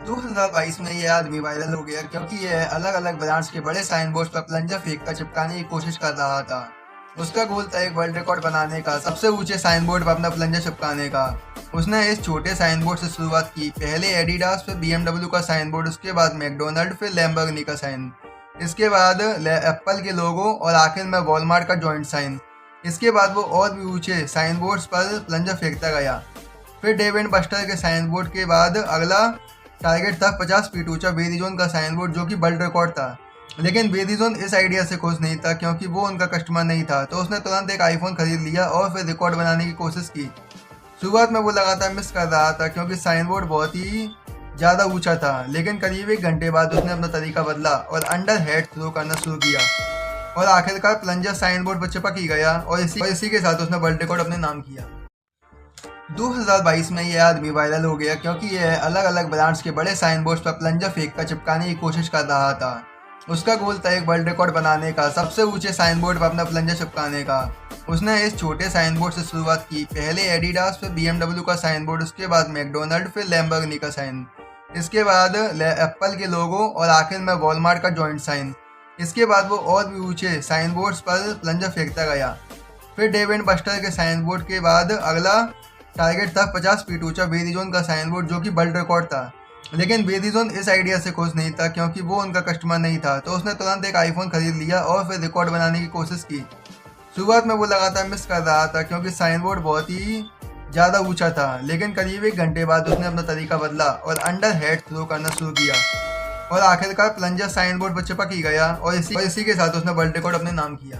2022 में ये आदमी वायरल हो गया क्योंकि ये अलग अलग ब्रांड्स के बड़े साइन बोर्ड पर प्लंजर फेंक कर चिपकाने की कोशिश कर रहा था। उसका गोल था एक वर्ल्ड रिकॉर्ड बनाने का, सबसे ऊंचे साइन बोर्ड पर अपना प्लंजर चिपकाने का। उसने इस छोटे साइन बोर्ड से शुरुआत की, पहले एडिडास, फिर BMW का साइन बोर्ड, उसके बाद मैकडोनल्ड, फिर लैम्बोर्गिनी का साइन, इसके बाद एप्पल के लोगो और आखिर में वॉलमार्ट का जॉइंट साइन। इसके बाद वो और भी ऊंचे साइन बोर्ड्स पर प्लंजर फेंकता गया। फिर डेव एंड बस्टर के साइन बोर्ड के बाद अगला टारगेट था 50 फीट ऊंचा वेरिजोन का साइन बोर्ड, जो कि वर्ल्ड रिकॉर्ड था। लेकिन वेरिजोन इस आइडिया से खुश नहीं था क्योंकि वो उनका कस्टमर नहीं था, तो उसने तुरंत एक आईफोन खरीद लिया और फिर रिकॉर्ड बनाने की कोशिश की। शुरुआत में वो लगातार मिस कर रहा था क्योंकि साइन बोर्ड बहुत ही ज़्यादा ऊंचा था, लेकिन करीब 1 घंटे बाद उसने अपना तरीका बदला और अंडर हेड थ्रो करना शुरू किया और आखिरकार प्लंजर साइन बोर्ड पर चिपक ही गया और इसी के साथ उसने वर्ल्ड रिकॉर्ड अपने नाम किया। 2022 में ये आदमी वायरल हो गया क्योंकि ये अलग अलग ब्रांड्स के बड़े साइन बोर्ड्स पर प्लंजर फेंक कर चिपकाने की कोशिश कर रहा था। उसका गोल था एक वर्ल्ड रिकॉर्ड बनाने का, सबसे ऊंचे साइन बोर्ड पर अपना प्लंजर चिपकाने का। उसने इस छोटे साइन बोर्ड से शुरुआत की, पहले एडिडास, फिर BMW का साइन बोर्ड, उसके बाद मैकडोनल्ड, फिर लैम्बोर्गिनी का साइन, इसके बाद एप्पल के लोगो और आखिर में वॉलमार्ट का जॉइंट साइन। इसके बाद वो और भी ऊंचे साइन बोर्ड्स पर प्लंजर फेंकता गया। फिर डेव एंड बस्टर के साइन बोर्ड के बाद अगला टारगेट था 50 फीट ऊंचा वेरिजोन का साइन बोर्ड, जो कि वर्ल्ड रिकॉर्ड था। लेकिन वेरिजोन इस आइडिया से खुश नहीं था क्योंकि वो उनका कस्टमर नहीं था, तो उसने तुरंत एक आईफोन खरीद लिया और फिर रिकॉर्ड बनाने की कोशिश की। शुरुआत में वो लगातार मिस कर रहा था क्योंकि साइन बोर्ड बहुत ही ज़्यादा ऊंचा था, लेकिन करीब 1 घंटे बाद उसने अपना तरीका बदला और अंडर हेड थ्रो करना शुरू किया और आखिरकार प्लंजर साइन बोर्ड पर चिपक ही गया और इसी के साथ उसने वर्ल्ड रिकॉर्ड अपने नाम किया।